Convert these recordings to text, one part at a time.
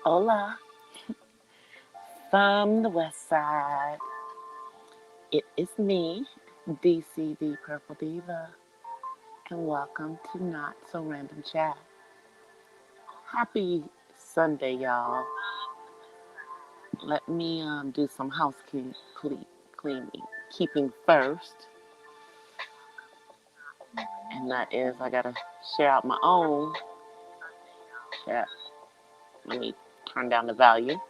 Hola, from the west side. It is me, DC the Purple Diva, and welcome to Not So Random Chat. Happy Sunday, y'all. Let me do some housekeeping, cleaning, keeping first, and that is I gotta share out my own chat. Let me turn down the volume,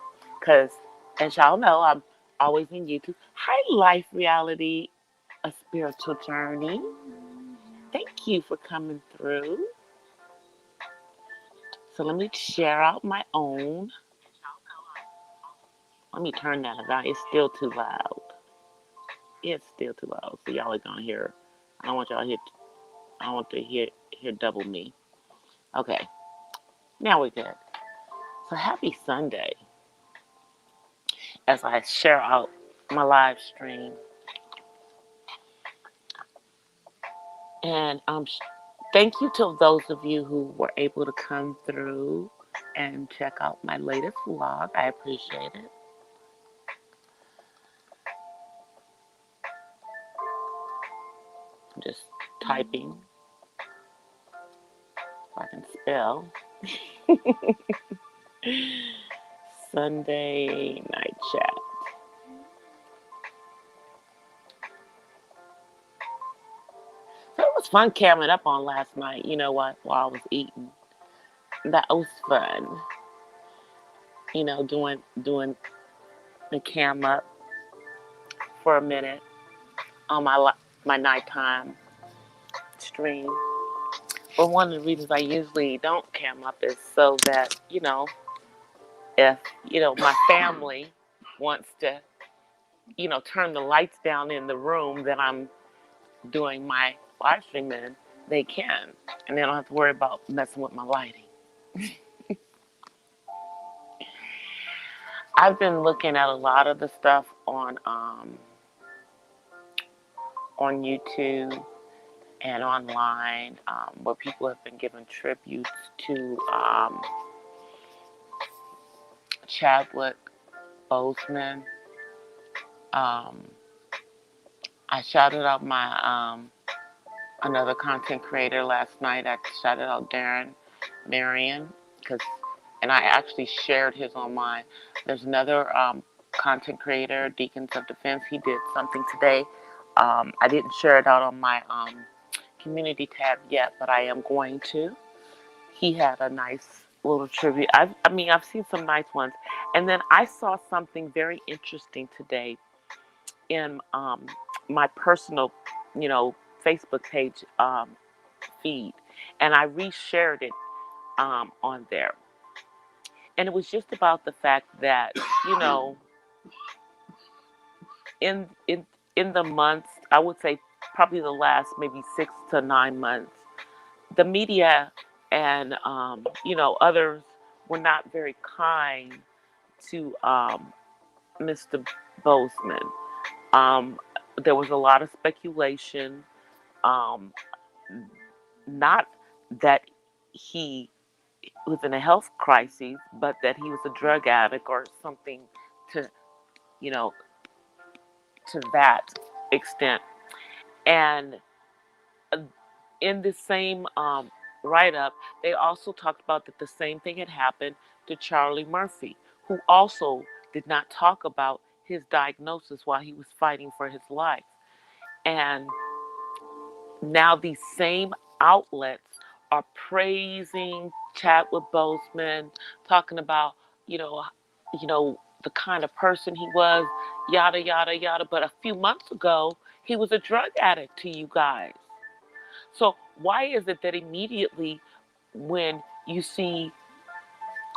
cause as y'all know, I'm always in YouTube. Hi, Life Reality, a spiritual journey. Thank you for coming through. So let me share out my own. Let me turn down the volume. It's still too loud. It's still too loud. So y'all are gonna hear. I don't want y'all to hear. I don't want to hear double me. Okay, now we're good. So happy Sunday. As I share out my live stream, and thank you to those of you who were able to come through and check out my latest vlog. I appreciate it. I'm just typing so I can spell. Sunday night chat. So it was fun camming up on last night, you know what, while I was eating. That was fun. You know, doing the cam up for a minute on my nighttime stream. But one of the reasons I usually don't cam up is so that, if, my family wants to, turn the lights down in the room that I'm doing my live stream in, they can. And they don't have to worry about messing with my lighting. I've been looking at a lot of the stuff on YouTube and online where people have been giving tributes to Chadwick Boseman. I shouted out my another content creator last night. I shouted out Darren Marion and I actually shared his on mine. There's another content creator, Deacons of Defense. He did something today. I didn't share it out on my community tab yet, but I am going to. He had a nice little tribute. I've seen some nice ones. And then I saw something very interesting today in my personal, Facebook page feed. And I reshared it on there. And it was just about the fact that, you know, in in in the months, I would say probably the last maybe 6 to 9 months, the media and others were not very kind to Mr. Boseman. Um, there was a lot of speculation, um, not that he was in a health crisis, but that he was a drug addict or something to you know to that extent. And in the same write up, they also talked about that the same thing had happened to Charlie Murphy, who also did not talk about his diagnosis while he was fighting for his life. And now these same outlets are praising Chadwick Boseman, talking about, you know, the kind of person he was, yada yada yada. But a few months ago, he was a drug addict to you guys. So why is it that immediately when you see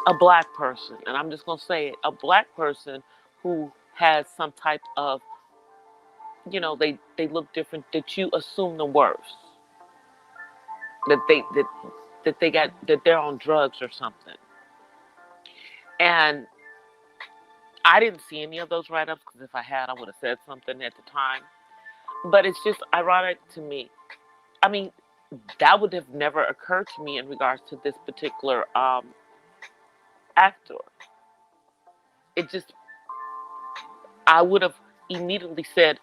a black person, and I'm just going to say it, a black person who has some type of, they look different, that you assume the worst, that they're on drugs or something. And I didn't see any of those write-ups, because if I had, I would have said something at the time. But it's just ironic to me. I mean, that would have never occurred to me in regards to this particular actor. it just, I would have immediately said,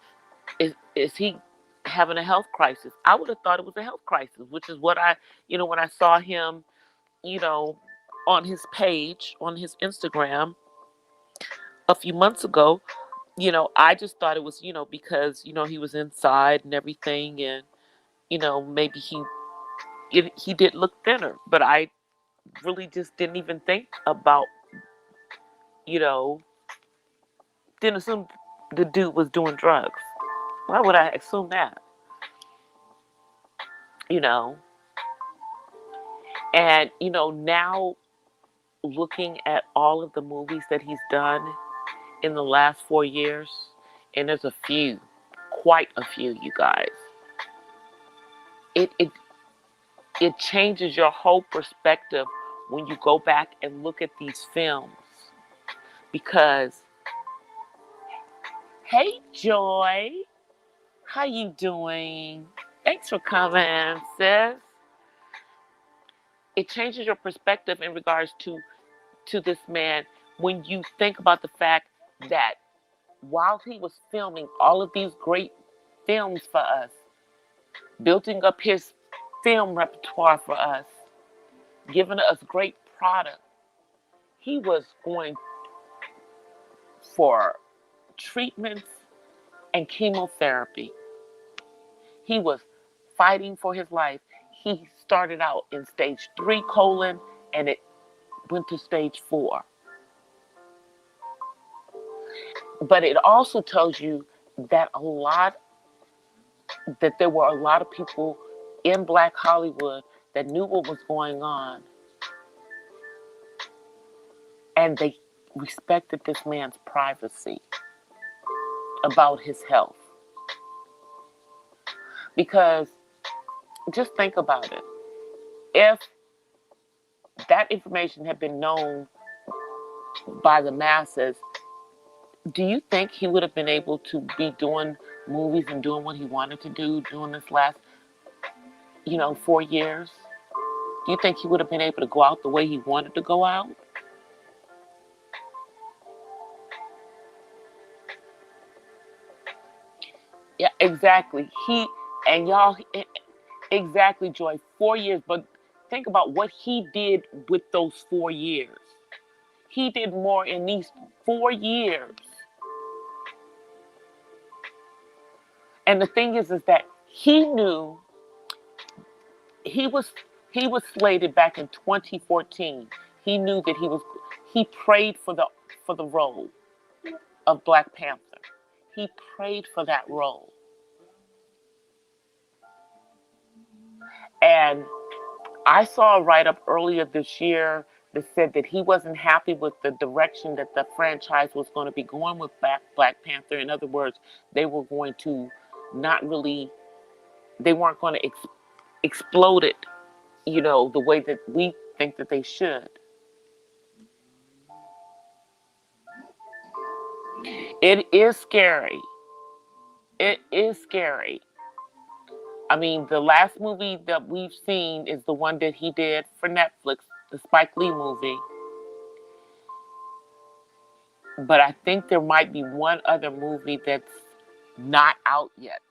is he having a health crisis? I would have thought it was a health crisis, which is what I, when I saw him, you know, on his page, on his Instagram a few months ago, I just thought it was, because, he was inside and everything. And, maybe he did look thinner, but I really just didn't even think about, you know, didn't assume the dude was doing drugs. Why would I assume that? You know, and, now looking at all of the movies that he's done in the last 4 years, and there's a few, quite a few, you guys. It changes your whole perspective when you go back and look at these films. Because, hey Joy, how you doing? Thanks for coming, sis. It changes your perspective in regards to this man when you think about the fact that while he was filming all of these great films for us, building up his film repertoire for us, giving us great product, he was going for treatments and chemotherapy. He was fighting for his life. He started out in stage 3 colon, and it went to stage 4. But it also tells you that there were a lot of people in Black Hollywood that knew what was going on, and they respected this man's privacy about his health. Because just think about it. If that information had been known by the masses, do you think he would have been able to be doing movies and doing what he wanted to do during this last, 4 years? Do you think he would have been able to go out the way he wanted to go out? Yeah, exactly. Exactly, Joy, 4 years. But think about what he did with those 4 years. He did more in these 4 years. And the thing is that he knew he was slated back in 2014. He knew that he prayed for the role of Black Panther. He prayed for that role. And I saw a write-up earlier this year that said that he wasn't happy with the direction that the franchise was going to be going with Black Panther. In other words, they were going to they weren't going to explode it, the way that we think that they should. It is scary. It is scary. I mean, the last movie that we've seen is the one that he did for Netflix, the Spike Lee movie. But I think there might be one other movie that's not out yet.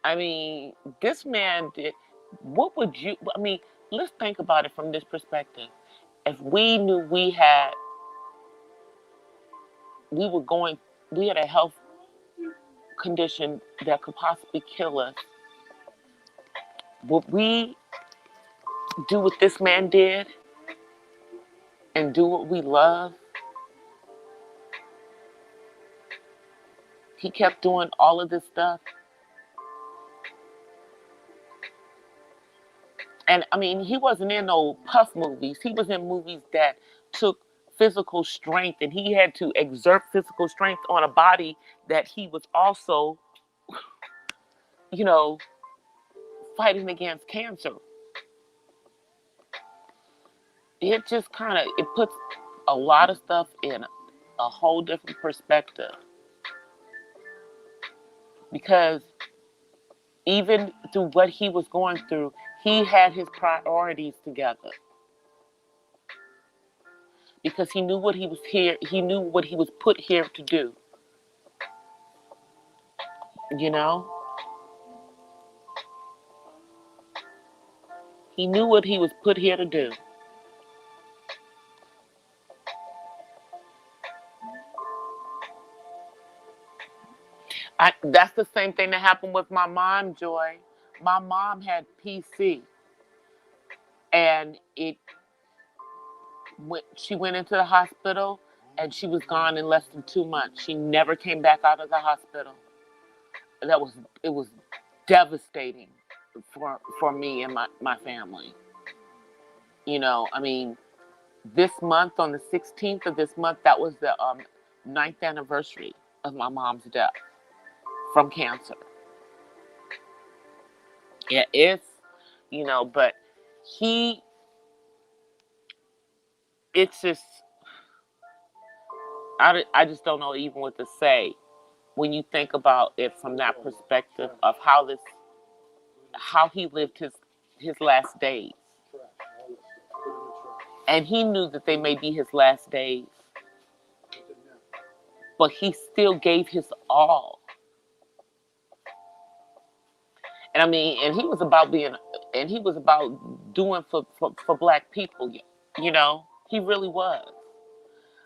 I mean, this man did. What would you? I mean, let's think about it from this perspective. If we knew we had a health condition that could possibly kill us, would we do what this man did and do what we love? He kept doing all of this stuff. And I mean, he wasn't in no puff movies. He was in movies that took physical strength, and he had to exert physical strength on a body that he was also, fighting against cancer. It just it puts a lot of stuff in a whole different perspective. Because even through what he was going through, he had his priorities together because he knew what he was here. He knew what he was put here to do. You know, he knew what he was put here to do. That's the same thing that happened with my mom, Joy. My mom had PC, and she went into the hospital, and she was gone in less than 2 months. She never came back out of the hospital. It was devastating for me and my family. You know, I mean, this month, on the 16th of this month, that was the 9th anniversary of my mom's death from cancer. Yeah, it's, you know, but it's just, I just don't know even what to say when you think about it from that perspective of how he lived his last days. And he knew that they may be his last days, but he still gave his all. And I mean, and he was about doing for black people, you know, he really was.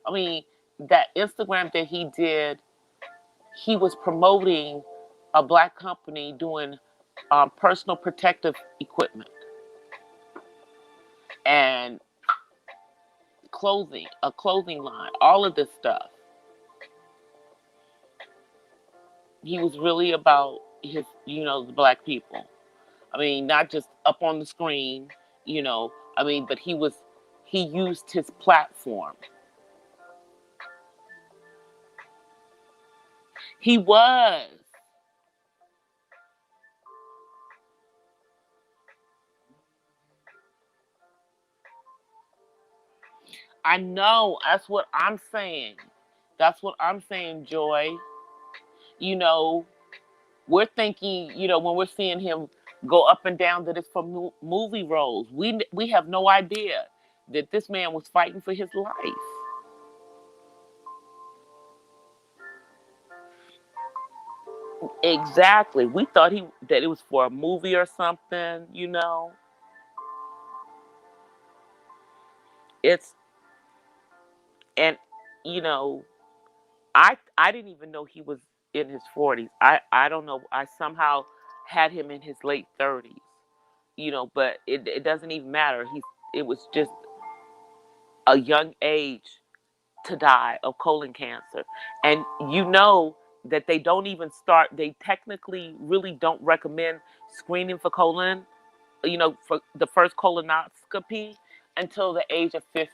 I mean, that Instagram that he did, he was promoting a black company doing personal protective equipment and a clothing line, all of this stuff. He was really about the black people. I mean, not just up on the screen, I mean, but he used his platform. He was. I know. That's what I'm saying. That's what I'm saying, Joy. We're thinking, when we're seeing him go up and down that it's for movie roles. We have no idea that this man was fighting for his life. Exactly. We thought that it was for a movie or something, It's and you know, I didn't even know he was in his 40s. I don't know. I somehow had him in his late 30s. But it doesn't even matter. It was just a young age to die of colon cancer. And that they technically really don't recommend screening for colon, for the first colonoscopy until the age of 50.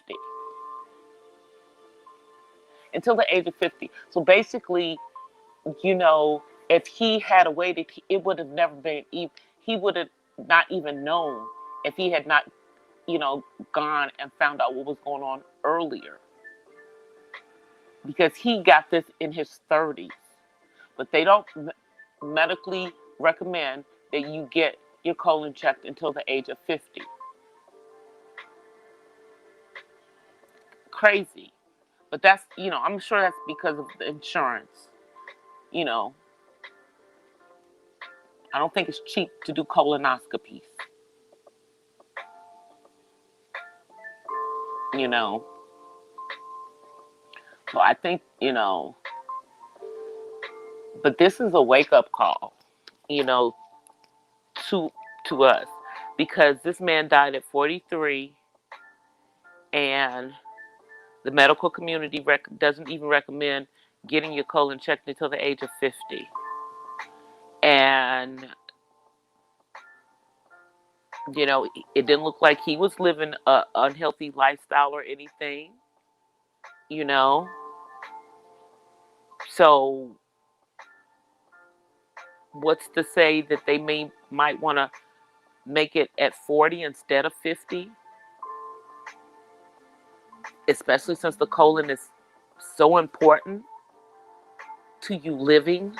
Until the age of 50. So basically, if he had waited, it would have never been, he would have not even known if he had not, gone and found out what was going on earlier. Because he got this in his 30s. But they don't medically recommend that you get your colon checked until the age of 50. Crazy. But that's, I'm sure that's because of the insurance. I don't think it's cheap to do colonoscopies. So I think, but this is a wake-up call, to us, because this man died at 43, and the medical community doesn't even recommend getting your colon checked until the age of 50. And, it didn't look like he was living an unhealthy lifestyle or anything, So what's to say that they might want to make it at 40 instead of 50? Especially since the colon is so important to you living.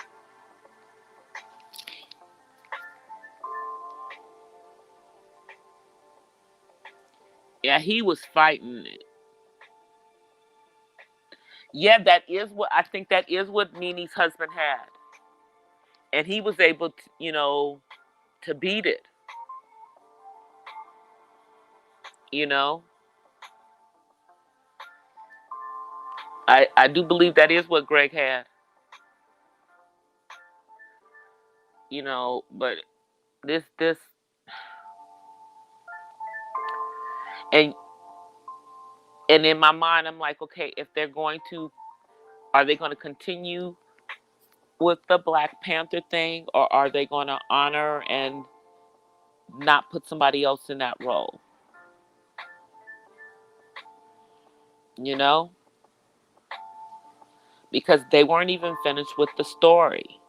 Yeah, he was fighting it. Yeah, that is what I think. That is what Nini's husband had, and he was able to, to beat it. You know, I do believe that is what Greg had. But this and and in my mind, I'm like, okay, if they're going to, are they going to continue with the Black Panther thing, or are they going to honor and not put somebody else in that role? You know, because they weren't even finished with the story.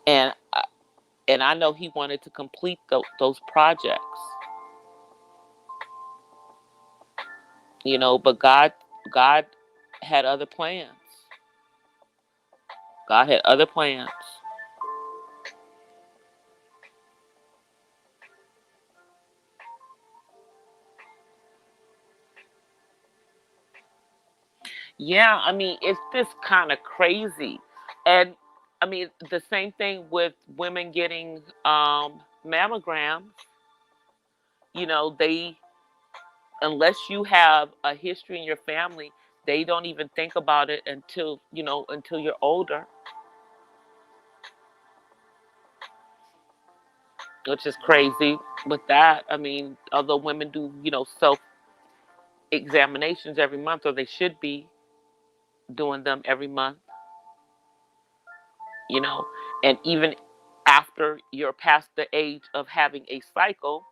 And and I know he wanted to complete those projects, but God had other plans. God had other plans. Yeah, I mean, it's just kind of crazy. And I mean, the same thing with women getting mammograms. They, unless you have a history in your family, they don't even think about it until you're older, which is crazy. With that, I mean, although women do, self examinations every month, or they should be doing them every month, you know, and even after you're past the age of having a cycle,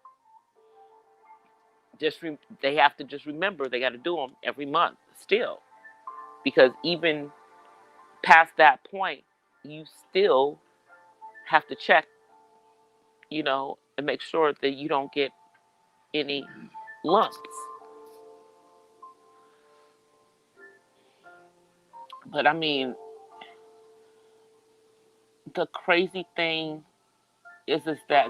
they have to just remember they got to do them every month still, because even past that point, you still have to check, and make sure that you don't get any lumps. But I mean, the crazy thing is that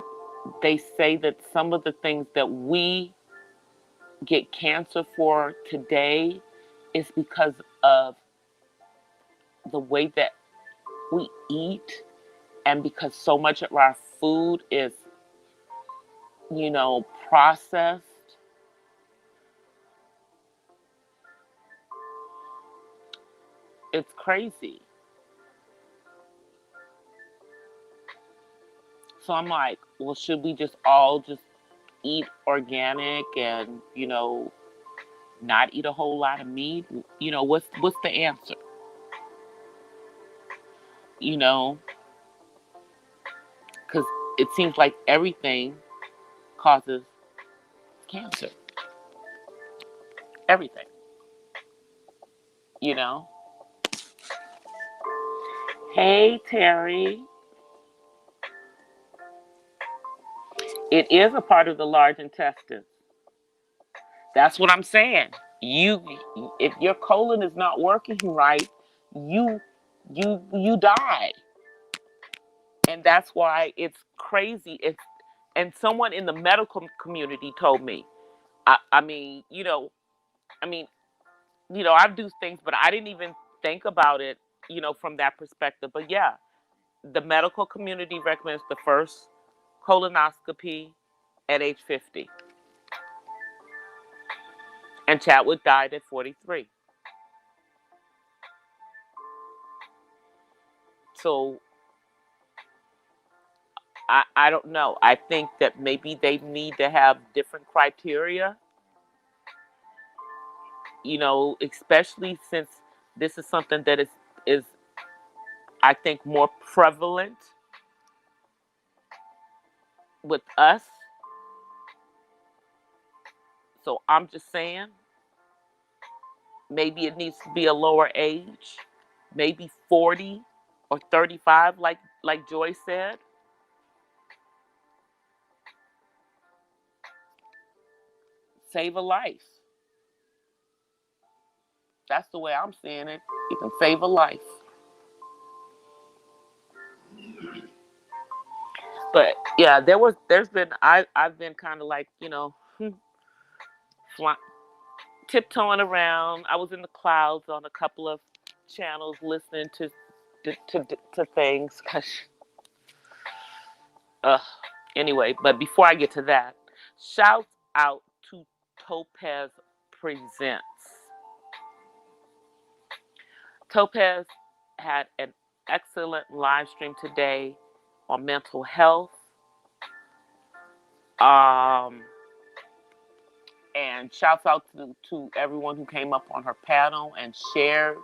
they say that some of the things that we get cancer for today is because of the way that we eat, and because so much of our food is, processed. It's crazy. So I'm like, well, should we just all just eat organic and, not eat a whole lot of meat? What's the answer? You know, because it seems like everything causes cancer. Everything. You know. Hey, Terry. It is a part of the large intestine. That's what I'm saying. You, if your colon is not working right, you, you die, and that's why it's crazy. And someone in the medical community told me. I mean, I do things, but I didn't even think about it, from that perspective. But yeah, the medical community recommends the first colonoscopy at age 50. And Chadwick died at 43. So I don't know. I think that maybe they need to have different criteria, especially since this is something that is I think more prevalent with us. So I'm just saying, maybe it needs to be a lower age, maybe 40 or 35, like Joy said. Save a life. That's the way I'm seeing it. You can save a life. But yeah, I've been kind of like, fly, tiptoeing around. I was in the clouds on a couple of channels listening to things. Uh, anyway, but before I get to that, shout out to Topaz Presents. Topaz had an excellent live stream today on mental health. Um, and shouts out to everyone who came up on her panel and shared.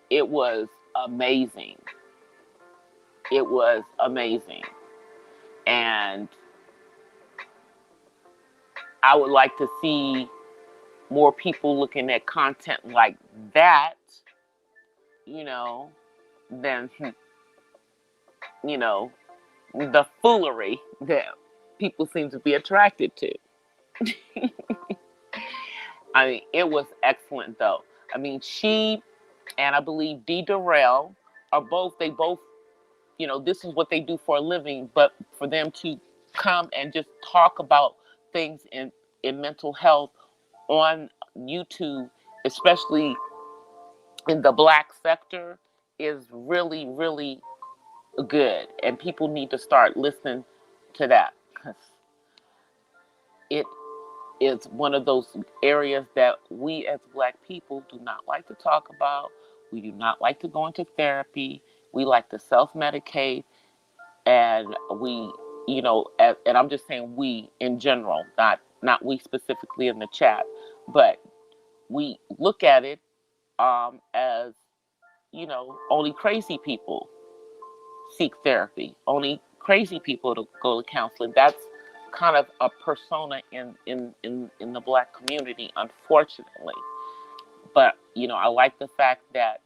It was amazing. It was amazing. And I would like to see more people looking at content like that, you know, than, you know, the foolery that people seem to be attracted to. I mean, it was excellent though. I mean, she and I believe Dee Darrell they both, this is what they do for a living, but for them to come and just talk about things in mental health on YouTube, especially in the Black sector, is really, really good. And people need to start listening to that, because it is one of those areas that we as Black people do not like to talk about. We do not like to go into therapy. We like to self-medicate, and and I'm just saying we in general, not we specifically in the chat, but we look at it as, only crazy people seek therapy, only crazy people to go to counseling. That's kind of a persona in the Black community, unfortunately. But I like the fact that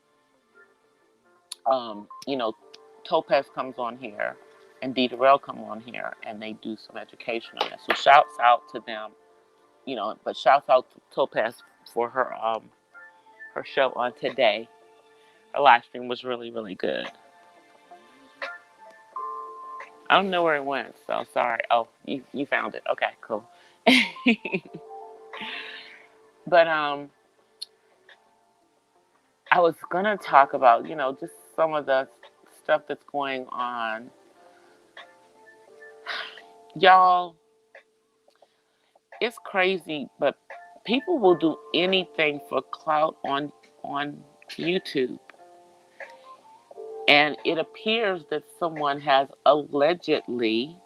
Topaz comes on here and Dee Darrell come on here and they do some education on that. So shouts out to them, but shouts out to Topaz for her show on today. Her live stream was really, really good. I don't know where it went, so sorry. Oh, you found it. Okay, cool. But I was gonna talk about, just some of the stuff that's going on. Y'all, it's crazy, but people will do anything for clout on YouTube. And it appears that someone has allegedly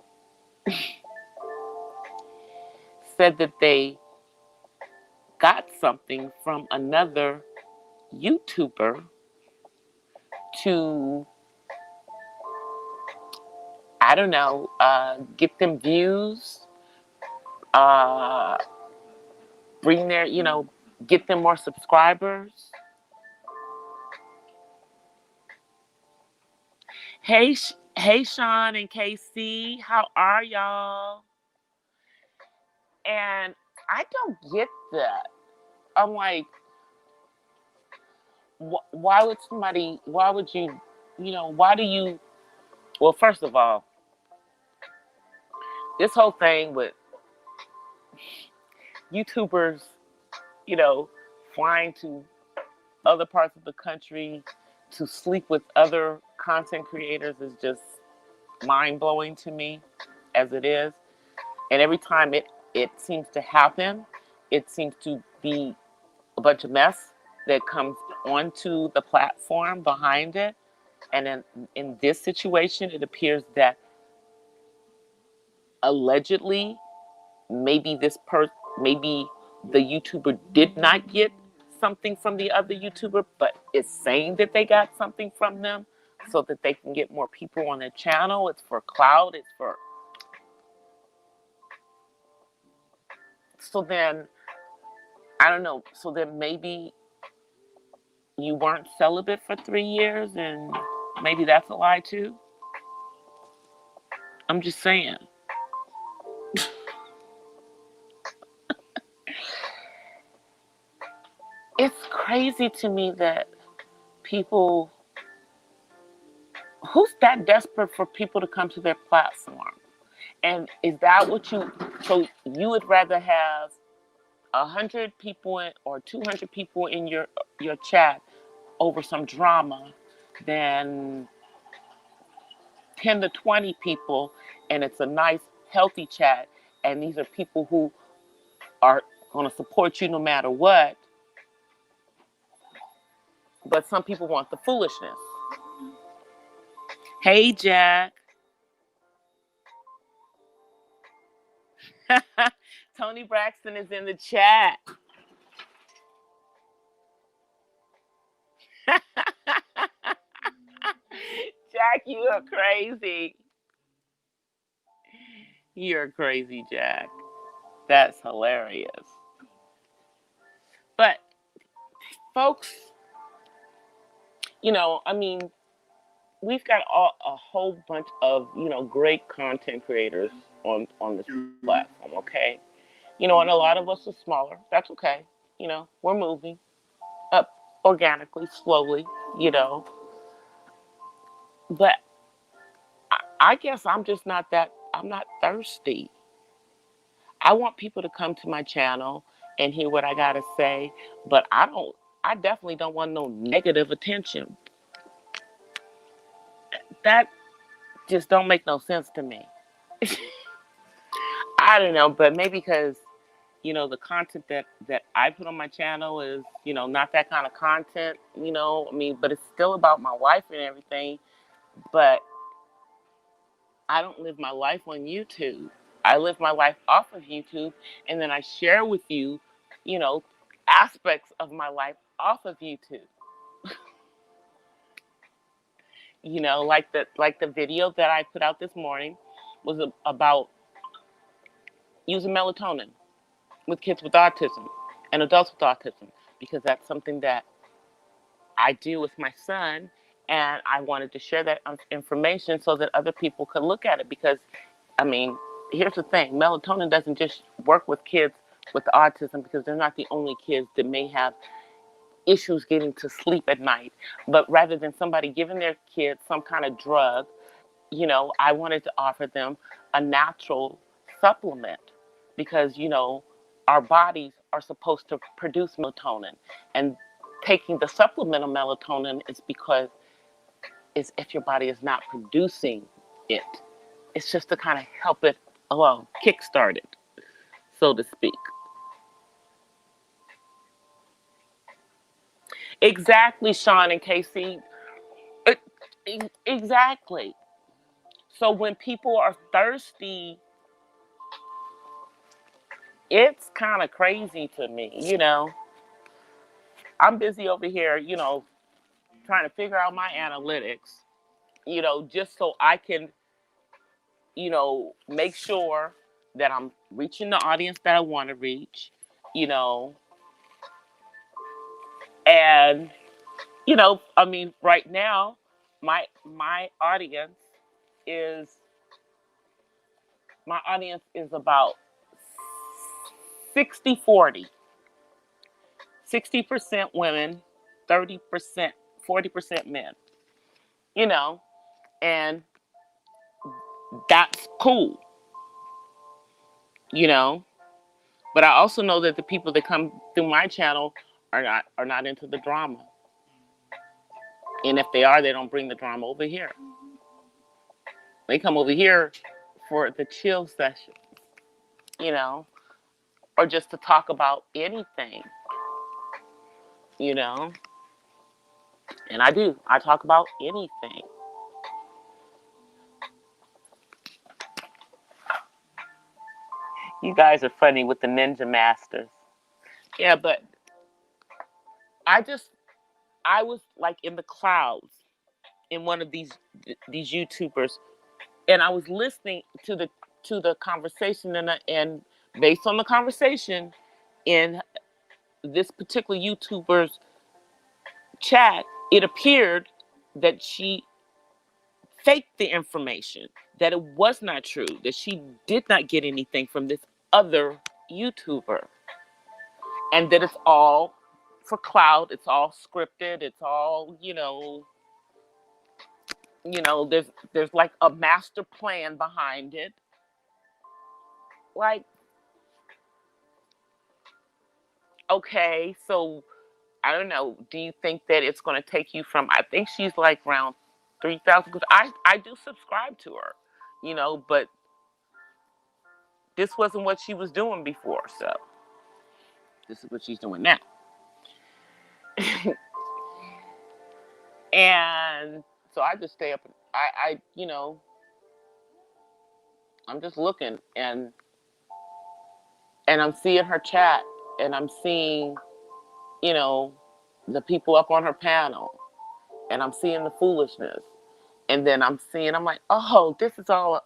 said that they got something from another YouTuber to, I don't know, get them views, bring their, get them more subscribers. Hey, hey, Sean and KC, how are y'all? And I don't get that. I'm like, why would you, why do you, well, first of all, this whole thing with YouTubers, flying to other parts of the country to sleep with other content creators is just mind-blowing to me, as it is. And every time it seems to happen, it seems to be a bunch of mess that comes onto the platform behind it. And in this situation, it appears that allegedly, maybe maybe the YouTuber did not get something from the other YouTuber, but is saying that they got something from them so that they can get more people on their channel. It's for clout. It's for... So then, I don't know. So then maybe you weren't celibate for 3 years and maybe that's a lie too. I'm just saying. It's crazy to me that people who's that desperate for people to come to their platform? And is that what so you would rather have 100 people or 200 people in your chat over some drama than 10 to 20 people, and it's a nice, healthy chat, and these are people who are going to support you no matter what, but some people want the foolishness. Hey, Jack. Tony Braxton is in the chat. Jack, you are crazy. You're crazy, Jack. That's hilarious. But, folks, I mean, we've got a whole bunch of, great content creators on this platform, okay? And a lot of us are smaller. That's okay. We're moving up organically, slowly, But I guess I'm just I'm not thirsty. I want people to come to my channel and hear what I got to say, but I definitely don't want no negative attention. That just don't make no sense to me. I don't know, but maybe because, the content that I put on my channel is, not that kind of content, but it's still about my life and everything. But I don't live my life on YouTube. I live my life off of YouTube, and then I share with you, aspects of my life off of YouTube. Like the video that I put out this morning was about using melatonin with kids with autism and adults with autism, because that's something that I do with my son, and I wanted to share that information so that other people could look at it. Because, here's the thing: melatonin doesn't just work with kids with autism, because they're not the only kids that may have issues getting to sleep at night. But rather than somebody giving their kids some kind of drug, I wanted to offer them a natural supplement, because, our bodies are supposed to produce melatonin. And taking the supplemental melatonin is because it's if your body is not producing it. It's just to kind of help it along, kickstart it, so to speak. Exactly, Sean and Casey. Exactly. So when people are thirsty, it's kind of crazy to me, I'm busy over here, trying to figure out my analytics, just so I can, make sure that I'm reaching the audience that I want to reach, and, right now, my is audience is about 60-40. 60% women, 30%, 40% men, and that's cool, but I also know that the people that come through my channel are not into the drama. And if they are, they don't bring the drama over here. They come over here for the chill session, or just to talk about anything, and I talk about anything. You guys are funny with the Ninja Masters. Yeah, but I was like in the clouds in one of these YouTubers, and I was listening to the conversation, and based on the conversation in this particular YouTuber's chat, it appeared that she faked the information, that it was not true, that she did not get anything from this other YouTuber, and that it's all for clout, it's all scripted, it's all, You know, there's like a master plan behind it. Like, okay, so I don't know. Do you think that it's going to take you from? I think she's like around 3,000 because I do subscribe to her, you know, but this wasn't what she was doing before, so this is what she's doing now. And so I just stay up. I you know, I'm just looking and I'm seeing her chat and I'm seeing, you know, the people up on her panel and I'm seeing the foolishness. And then I'm like, oh, this is all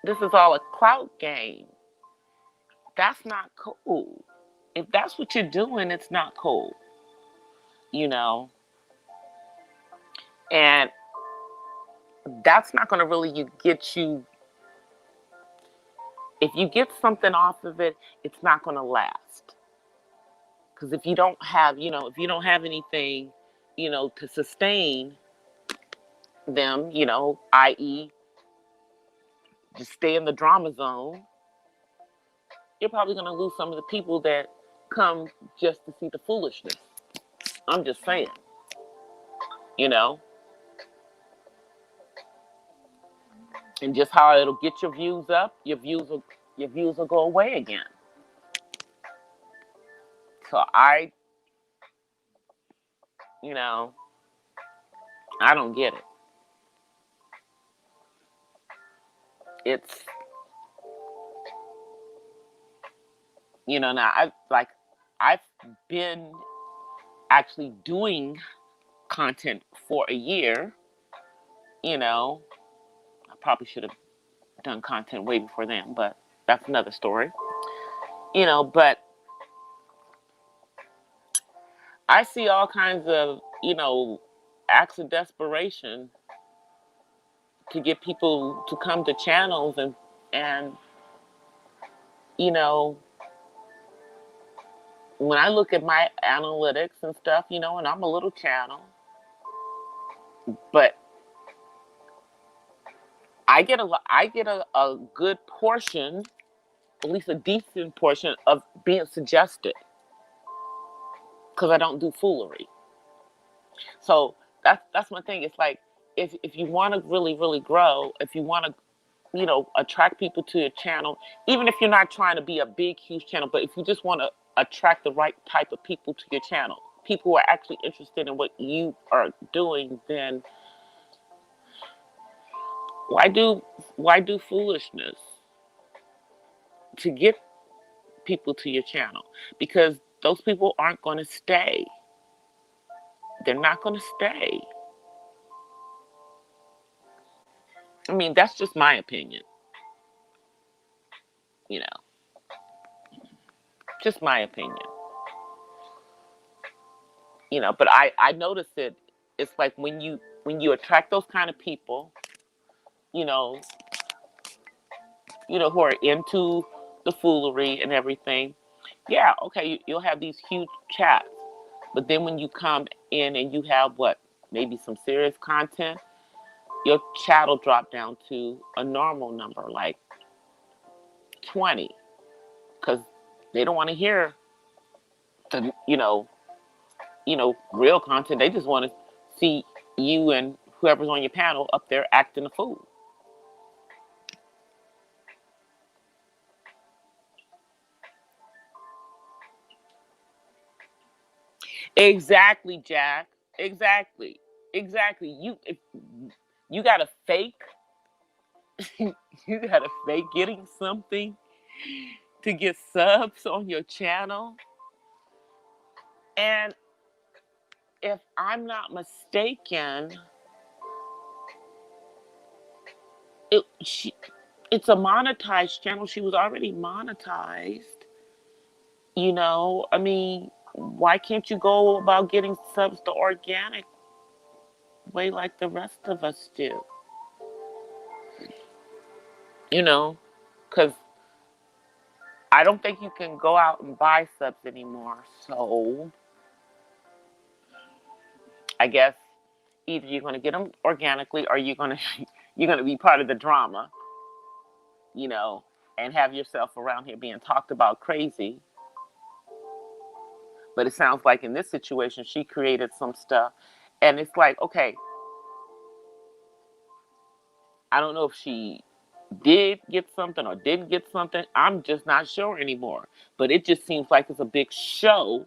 a clout game. That's not cool. If that's what you're doing, it's not cool. You know? And that's not gonna really get you, if you get something off of it, it's not gonna last. Because if you don't have, you know, if you don't have anything, you know, to sustain them, you know, i.e., just stay in the drama zone, you're probably going to lose some of the people that come just to see the foolishness. I'm just saying, you know, and just how it'll get your views up, your views will go away again. So you know, I don't get it. It's, you know, now I've been actually doing content for a year. You know, I probably should have done content way before then, but that's another story. You know, but I see all kinds of, you know, acts of desperation to get people to come to channels and you know, when I look at my analytics and stuff, you know, and I'm a little channel, but I get a good portion, at least a decent portion of being suggested because I don't do foolery. So that's my thing. It's like if you want to really grow, if you want to, you know, attract people to your channel, even if you're not trying to be a big huge channel, but if you just want to attract the right type of people to your channel, people who are actually interested in what you are doing, then why do foolishness to get people to your channel? Because those people aren't going to stay. They're not going to stay. I mean, that's just my opinion. You know, just my opinion. You know, but I noticed it. It's like when you attract those kind of people, you know, who are into the foolery and everything. Yeah, okay, you'll have these huge chats, but then when you come in and you have maybe some serious content, your chat will drop down to a normal number, like 20, because they don't want to hear the real content. They just want to see you and whoever's on your panel up there acting a fool. Exactly, Jack. Exactly. You got to fake, you got to fake getting something to get subs on your channel. And if I'm not mistaken, it's a monetized channel. She was already monetized. You know, I mean, why can't you go about getting subs the organic way like the rest of us do? You know, because I don't think you can go out and buy subs anymore. So I guess Either you're going to get them organically, or you're going to be part of the drama, you know, and have yourself around here being talked about crazy. But it sounds like in this situation, she created some stuff, and it's like, okay, I don't know if she did get something or didn't get something. I'm just not sure anymore. But it just seems like it's a big show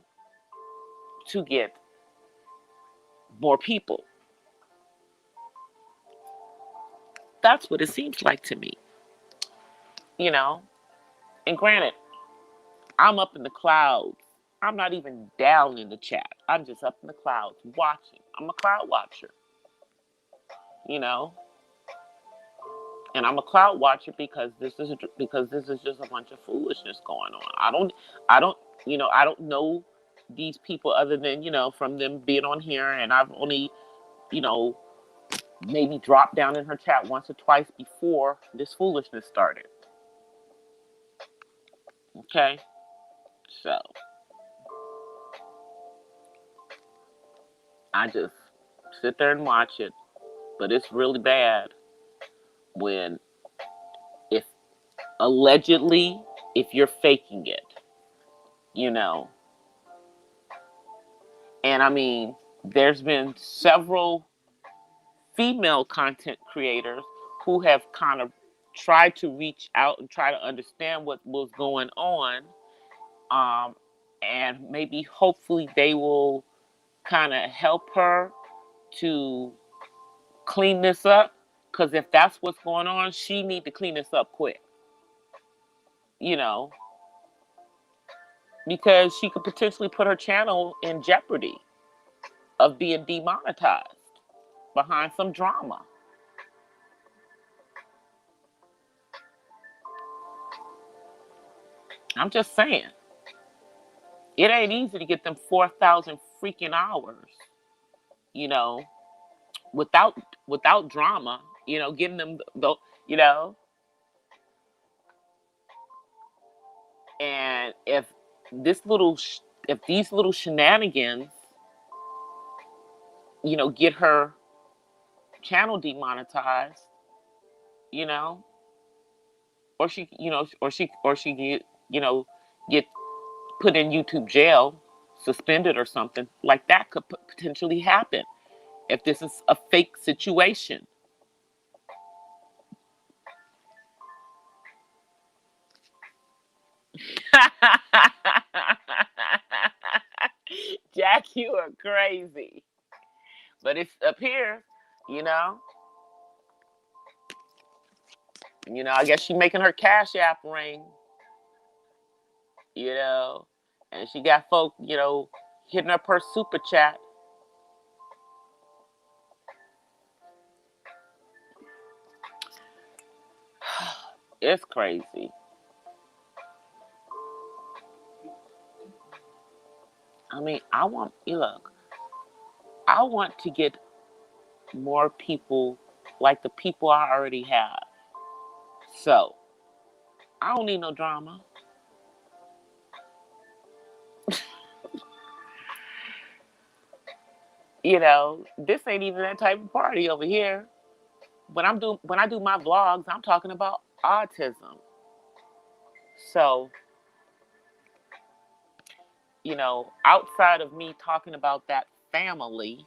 to get more people. That's what it seems like to me. You know? And granted, I'm up in the clouds. I'm not even down in the chat. I'm just up in the clouds watching. I'm a cloud watcher. You know? And I'm a cloud watcher because this is just a bunch of foolishness going on. I don't know these people other than, from them being on here, and I've only, maybe dropped down in her chat once or twice before this foolishness started. Okay? So I just sit there and watch it. But it's really bad when, if allegedly, if you're faking it, And I mean, there's been several female content creators who have kind of tried to reach out and try to understand what was going on. And maybe hopefully they will kind of help her to clean this up. Because if that's what's going on, she need to clean this up quick. Because she could potentially put her channel in jeopardy of being demonetized behind some drama. I'm just saying. It ain't easy to get them 4,000 freaking hours, without drama, getting them and if these little shenanigans, get her channel demonetized, or she get put in YouTube jail, suspended or something like that could potentially happen if this is a fake situation. Jack, you are crazy. But it's up here, I guess she's making her Cash App ring, and she got folk, hitting up her super chat. It's crazy. I mean, I want to get more people like the people I already have. So, I don't need no drama. This ain't even that type of party over here. When I do my vlogs, I'm talking about autism. So, outside of me talking about that family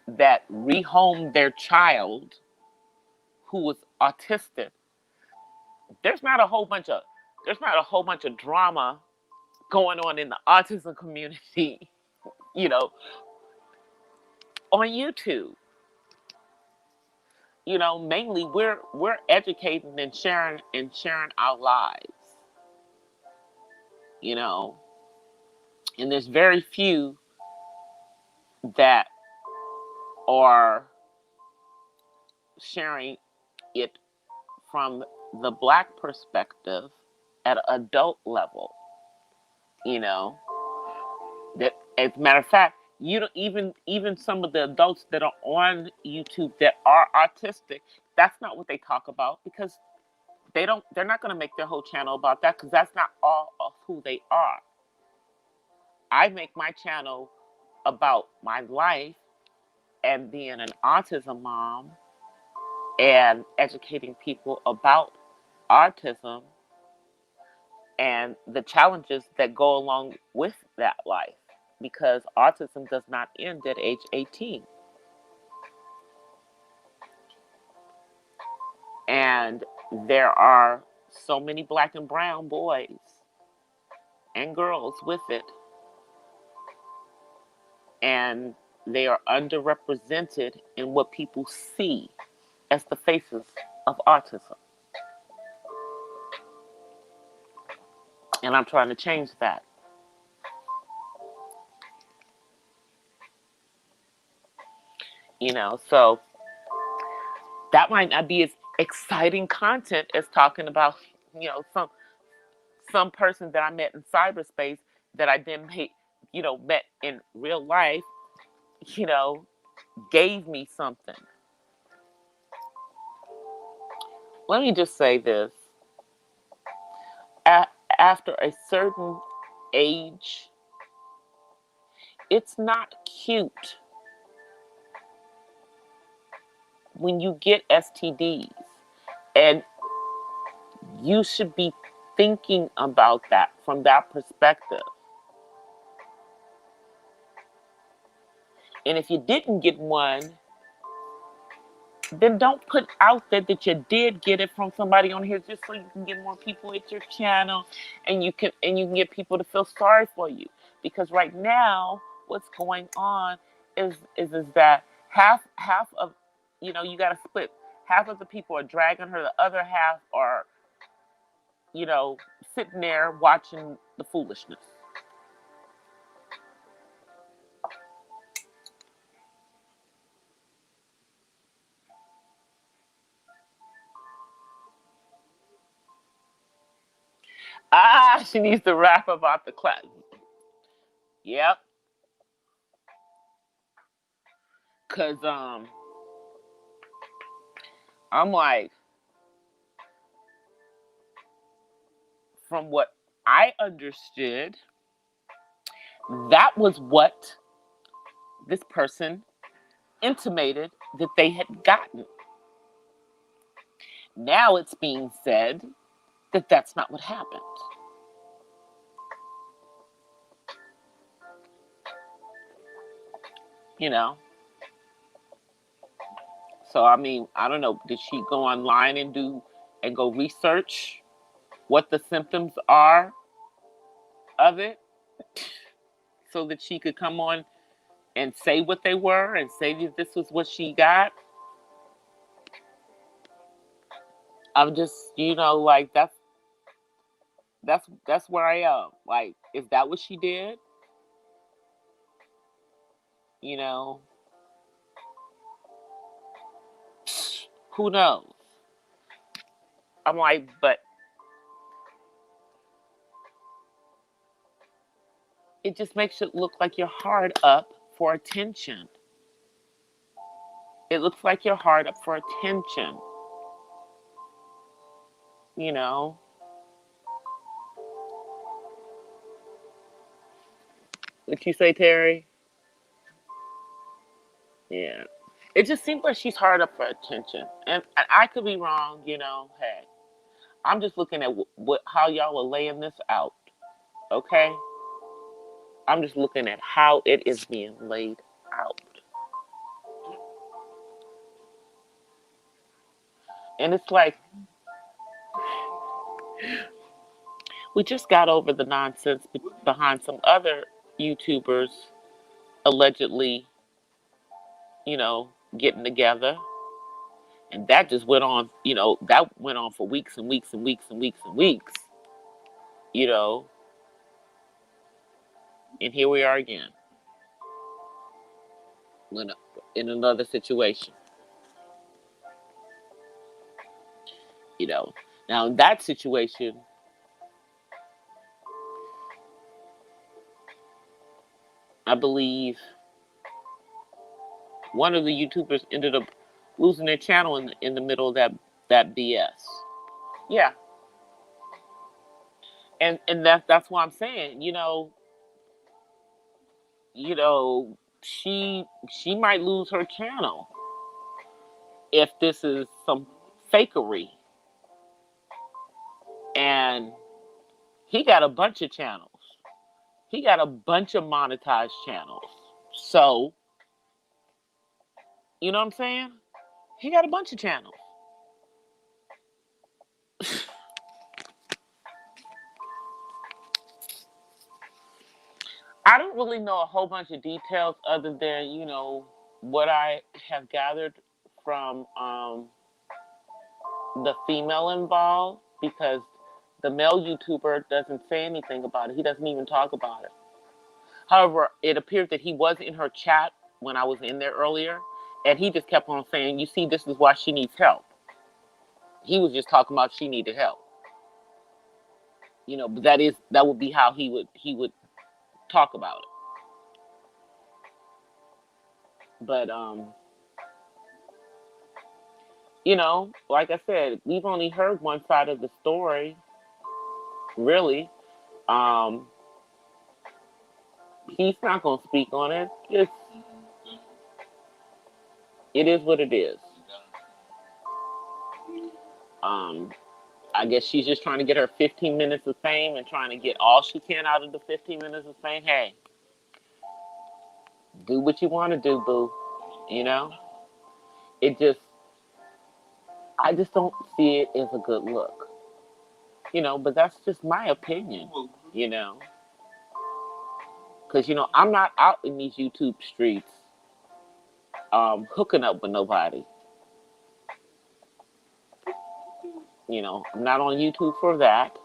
that rehomed their child who was autistic, there's not a whole bunch of drama going on in the autism community, on YouTube. Mainly we're educating and sharing our lives. And there's very few that are sharing it from the Black perspective at an adult level. That, as a matter of fact, even some of the adults that are on YouTube that are autistic, that's not what they talk about, because they're not going to make their whole channel about that, because that's not all of who they are. I make my channel about my life and being an autism mom and educating people about autism and the challenges that go along with that life, because autism does not end at age 18. And there are so many black and brown boys and girls with it, and they are underrepresented in what people see as the faces of autism. And I'm trying to change that. So that might not be as exciting content as talking about, some person that I met in cyberspace that I then met in real life, gave me something. Let me just say this. After a certain age, it's not cute when you get STDs. And you should be thinking about that from that perspective. And if you didn't get one, then don't put out there that you did get it from somebody on here, just so you can get more people at your channel, and you can get people to feel sorry for you. Because right now, what's going on is that half of, you got to split. Half of the people are dragging her, the other half are, sitting there watching the foolishness. She needs to rap about the class. Yep. Cause I'm like, from what I understood, that was what this person intimated that they had gotten. Now it's being said that that's not what happened. So I mean, I don't know. Did she go online and go research what the symptoms are of it, so that she could come on and say what they were and say that this was what she got? I'm just, like, that's where I am. Like, is that what she did? Who knows? I'm like, but it just makes it look like you're hard up for attention. It looks like you're hard up for attention. What you say, Terry? Yeah. It just seems like she's hard up for attention. And I could be wrong, hey. I'm just looking at how y'all are laying this out, okay? I'm just looking at how it is being laid out. And it's like, we just got over the nonsense behind some other YouTubers allegedly, getting together. And that just went on, that went on for weeks and weeks and weeks and weeks and weeks, And here we are again, in another situation, Now, in that situation, I believe one of the YouTubers ended up losing their channel in the middle of that BS. Yeah. And that's why I'm saying, she might lose her channel if this is some fakery. And he got a bunch of channels. He got a bunch of monetized channels. So, you know what I'm saying? He got a bunch of channels. I don't really know a whole bunch of details other than, you know, what I have gathered from the female involved, because the male YouTuber doesn't say anything about it. He doesn't even talk about it. However, it appears that he was in her chat when I was in there earlier, and he just kept on saying, you see, this is why she needs help. He was just talking about she needed help. You know, but that would be how he would talk about it. But you know, like I said, we've only heard one side of the story, really. He's not going to speak on it. It is what it is. I guess she's just trying to get her 15 minutes of fame and trying to get all she can out of the 15 minutes of fame. Hey, do what you want to do, boo. You know? I just don't see it as a good look. You know, but that's just my opinion, you know? Because, you know, I'm not out in these YouTube streets hooking up with nobody. You know, I'm not on YouTube for that.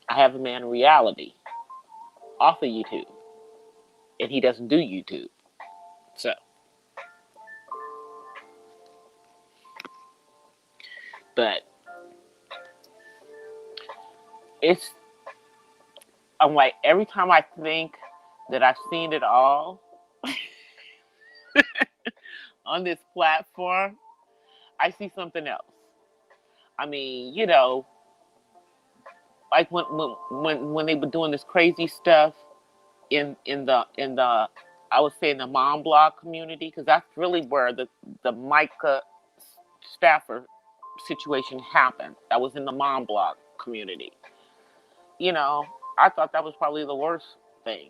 I have a man in reality off of YouTube, and he doesn't do YouTube. So, but I'm like, every time I think that I've seen it all on this platform, I see something else. I mean, you know, like when they were doing this crazy stuff in the I would say in the mom blog community, because that's really where the Micah Stafford situation happened. That was in the mom blog community. You know, I thought that was probably the worst thing.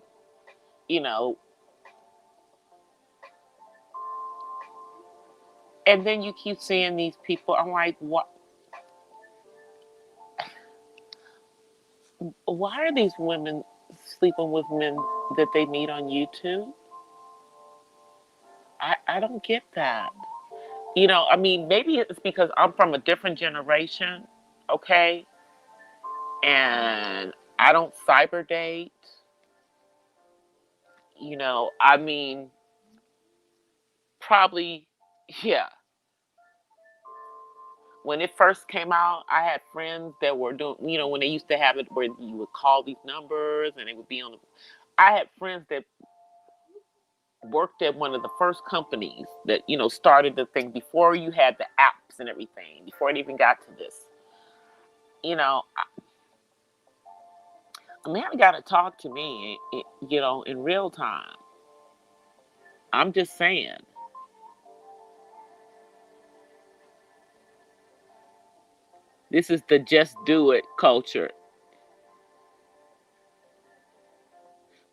You know, and then you keep seeing these people. I'm like, what? Why are these women sleeping with men that they meet on YouTube? I don't get that. You know, I mean, maybe it's because I'm from a different generation, okay? And I don't cyber date. You know, I mean, probably, yeah. When it first came out, I had friends that were doing, you know, when they used to have it where you would call these numbers and it would be on the. I had friends that worked at one of the first companies that, you know, started the thing before you had the apps and everything, before it even got to this. You know, a man got to talk to me, you know, in real time. I'm just saying. This is the just do it culture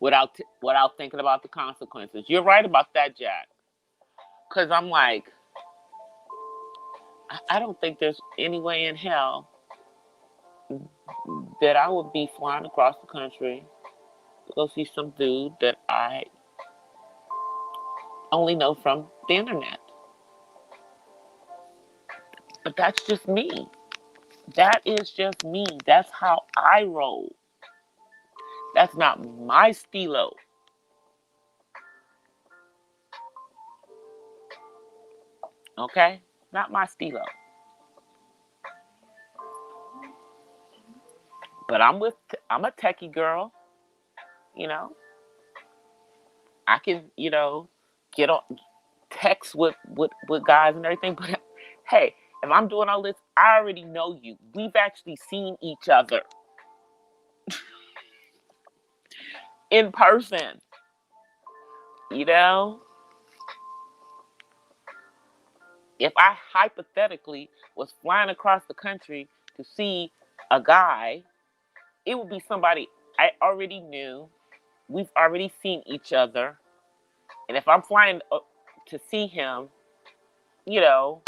without thinking about the consequences. You're right about that, Jack. Because I'm like, I don't think there's any way in hell that I would be flying across the country to go see some dude that I only know from the internet. But that's just me. That is just me. That's how I roll. That's not my stilo. Okay? Not my stilo. But I'm a techie girl, you know. I can, you know, get on text with guys and everything. But hey, if I'm doing all this, I already know you. We've actually seen each other in person. You know, if I hypothetically was flying across the country to see a guy, it would be somebody I already knew. We've already seen each other. And if I'm flying to see him, you know,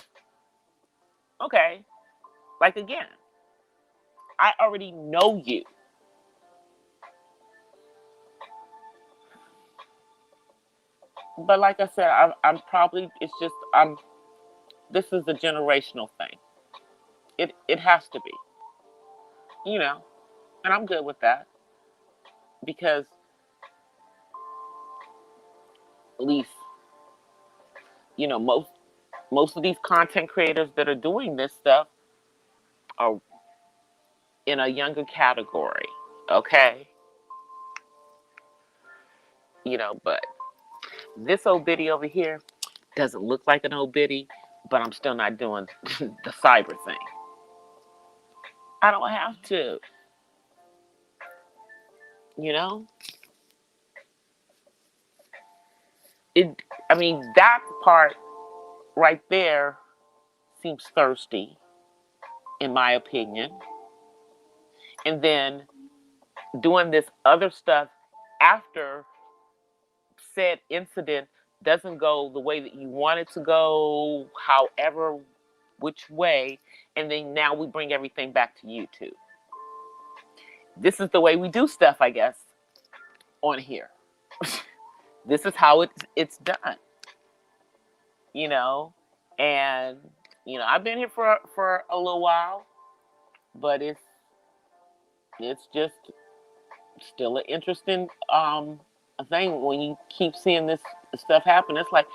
okay, like again, I already know you. But like I said, I'm probably, it's just, this is a generational thing. It has to be, you know, and I'm good with that because at least, you know, most of these content creators that are doing this stuff are in a younger category, okay? You know, but this old biddy over here doesn't look like an old biddy, but I'm still not doing the cyber thing. I don't have to, you know? It. I mean, that part right there seems thirsty, in my opinion. And then doing this other stuff after said incident doesn't go the way that you want it to go, however, which way, and then now we bring everything back to YouTube. This is the way we do stuff, I guess, on here. This is how it's done, you know. And you know, I've been here for a little while, but it's just still an interesting thing when you keep seeing this stuff happen. It's like,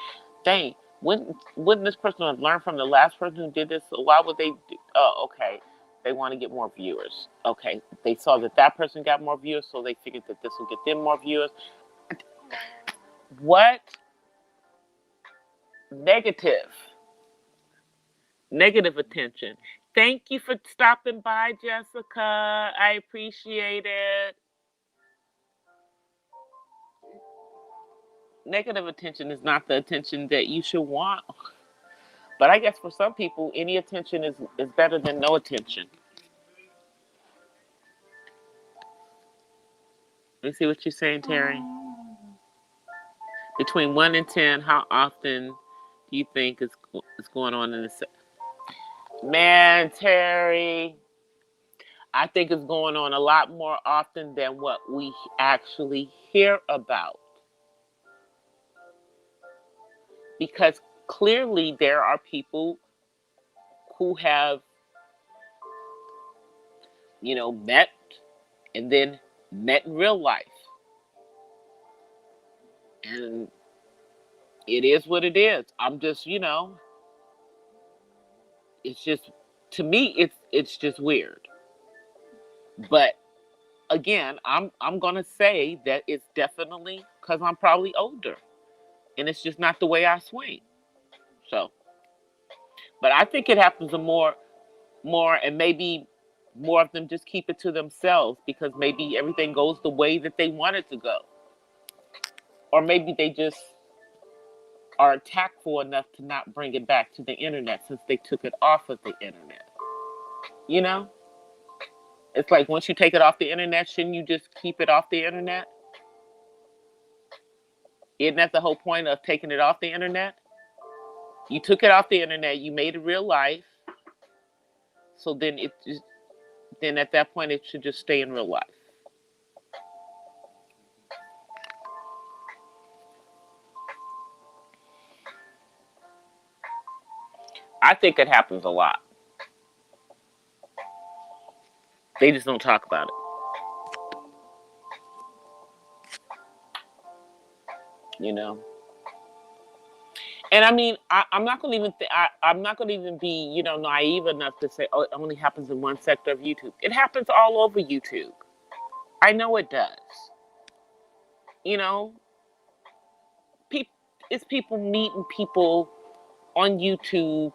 dang, wouldn't this person have learned from the last person who did this? So why would they do? Oh, okay. They want to get more viewers. Okay. They saw that person got more viewers, so they figured that this will get them more viewers. What? Negative attention. Thank you for stopping by, Jessica. I appreciate it. Negative attention is not the attention that you should want. But I guess for some people, any attention is better than no attention. Let me see what you're saying, Terry. Between 1 and 10, how often do you think is going on in the set? Man, Terry, I think it's going on a lot more often than what we actually hear about. Because clearly there are people who have, you know, met and then met in real life. And it is what it is. I'm just, you know, it's just, to me, it's just weird. But again, I'm gonna say that it's definitely because I'm probably older, and it's just not the way I swing. So, but I think it happens more, and maybe more of them just keep it to themselves because maybe everything goes the way that they want it to go, or maybe they just are tactful enough to not bring it back to the internet since they took it off of the internet. You know? It's like once you take it off the internet, shouldn't you just keep it off the internet? Isn't that the whole point of taking it off the internet? You took it off the internet, you made it real life. So then then at that point it should just stay in real life. I think it happens a lot. They just don't talk about it. You know? And I mean, I'm not going to even I'm not going to even be, you know, naive enough to say, oh, it only happens in one sector of YouTube. It happens all over YouTube. I know it does. You know, it's people meeting people on YouTube,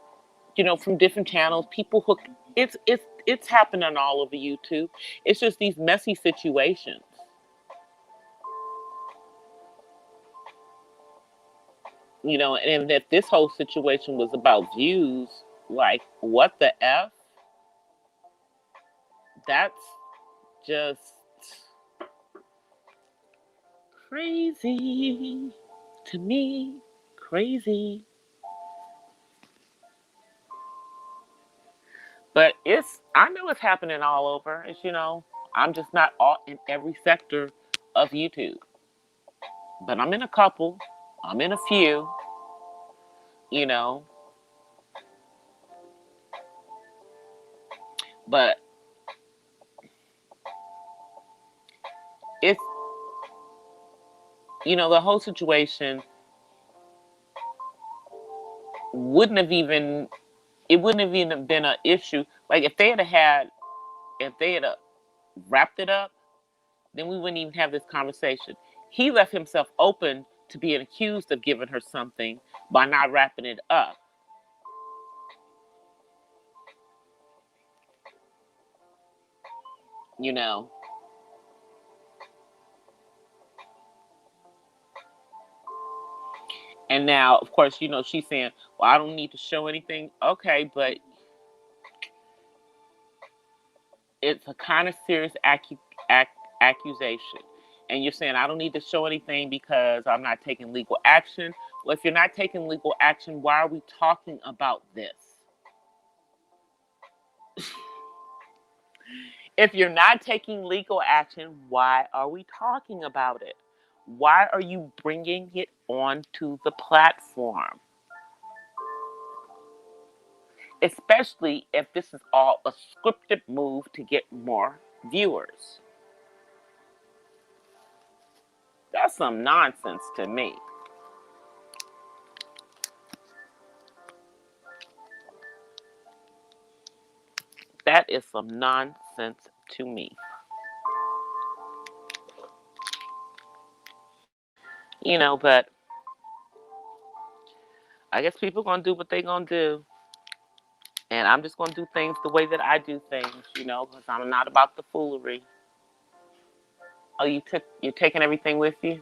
you know, from different channels. People hook. It's happening all over YouTube. It's just these messy situations. You know, and if this whole situation was about views, like, what the F? That's just crazy to me. Crazy. But I know it's happening all over. It's, I'm just not all in every sector of YouTube. But I'm in a couple. I'm in a few, you know. But it's, the whole situation wouldn't have even, it wouldn't have even been an issue. Like, if they had wrapped it up, then we wouldn't even have this conversation. He left himself open to being accused of giving her something by not wrapping it up. You know. And now, of course, she's saying, well, I don't need to show anything. Okay, but it's a kind of serious accusation. And you're saying, I don't need to show anything because I'm not taking legal action. Well, if you're not taking legal action, why are we talking about this? If you're not taking legal action, why are we talking about it? Why are you bringing it onto the platform? Especially if this is all a scripted move to get more viewers. That's some nonsense to me. That is some nonsense to me. But I guess people gonna do what they gonna do. And I'm just gonna do things the way that I do things, because I'm not about the foolery. Oh, you're taking everything with you?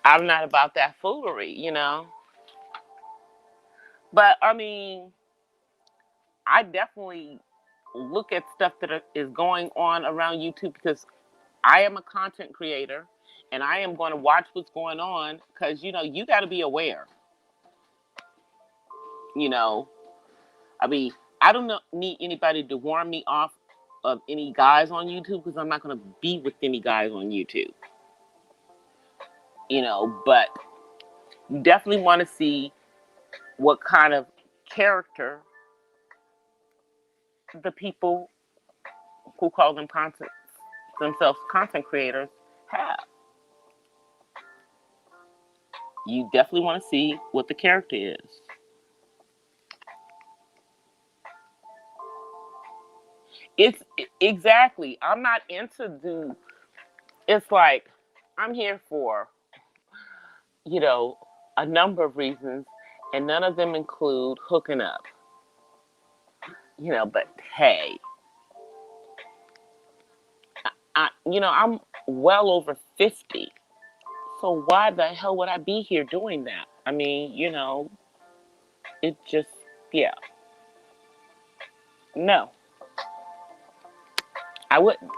I'm not about that foolery. But I mean, I definitely look at stuff that is going on around YouTube because I am a content creator and I am going to watch what's going on because, you got to be aware. I mean, I don't need anybody to warn me off of any guys on YouTube because I'm not going to be with any guys on YouTube. But you definitely want to see what kind of character the people who call themselves content creators have. You definitely want to see what the character is. It's exactly. I'm not into it's like I'm here for, you know, a number of reasons, and none of them include hooking up. But hey, I'm well over 50. So why the hell would I be here doing that? I mean, it just, yeah. No, I wouldn't.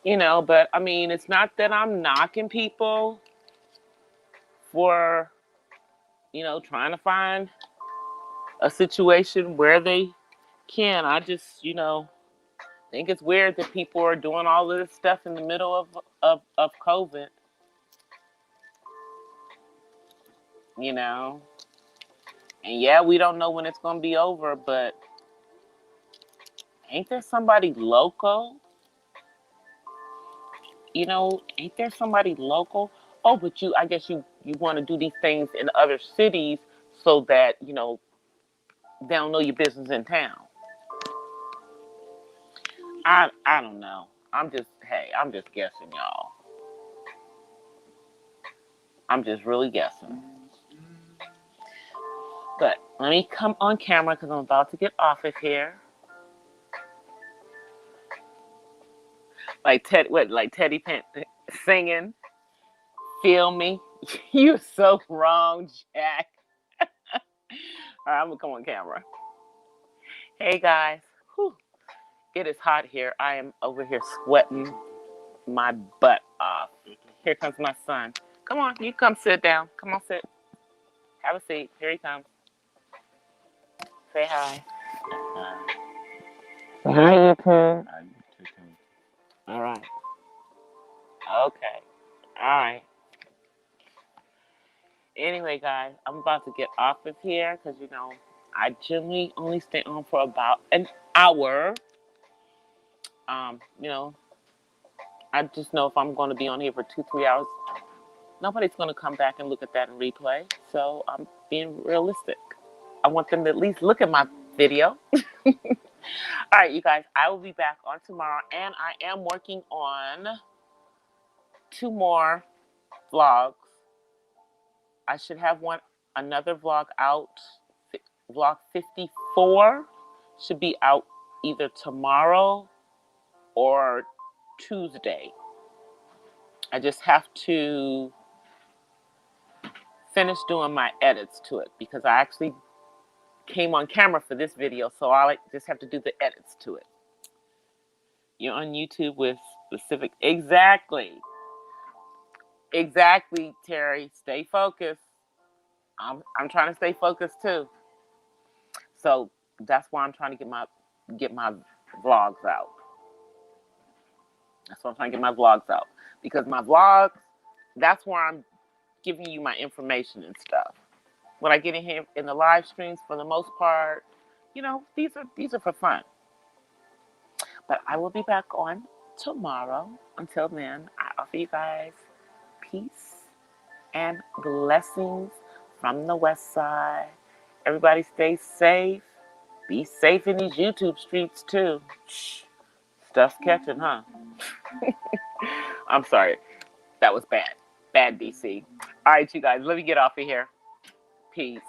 But I mean, it's not that I'm knocking people for, trying to find a situation where they can. I just, think it's weird that people are doing all of this stuff in the middle of COVID, you know. And yeah, we don't know when it's going to be over, but ain't there somebody local? Ain't there somebody local? Oh, but I guess you want to do these things in other cities so that, they don't know your business in town. I don't know. I'm just guessing, y'all. I'm just really guessing. But let me come on camera because I'm about to get off of here. Like Teddy Pent singing, "Feel Me." You're so wrong, Jack. All right, I'm gonna come on camera. Hey guys, whew, it is hot here. I am over here sweating my butt off. Here comes my son. Come on, you come sit down. Come on, sit. Have a seat. Here he comes. Say hi. Say hi, YouTube. All right. Okay. All right. Anyway, guys, I'm about to get off of here because, I generally only stay on for about an hour. You know, I just know if I'm going to be on here for 2, 3 hours, nobody's going to come back and look at that in replay. So I'm being realistic. I want them to at least look at my video. All right, you guys, I will be back on tomorrow, and I am working on 2 more vlogs. I should have another vlog out. Vlog 54 should be out either tomorrow or Tuesday. I just have to finish doing my edits to it because I actually came on camera for this video, so I just have to do the edits to it. You're on YouTube with specific... Exactly, Terry. Stay focused. I'm trying to stay focused too. So that's why I'm trying to get my vlogs out. That's why I'm trying to get my vlogs out. Because my vlogs, that's where I'm giving you my information and stuff. When I get in here in the live streams, for the most part, these are for fun. But I will be back on tomorrow. Until then, I offer you guys peace and blessings from the West Side. Everybody stay safe. Be safe in these YouTube streets too. Shh. Stuff's catching, huh? I'm sorry. That was bad. Bad, DC. All right, you guys. Let me get off of here. Peace.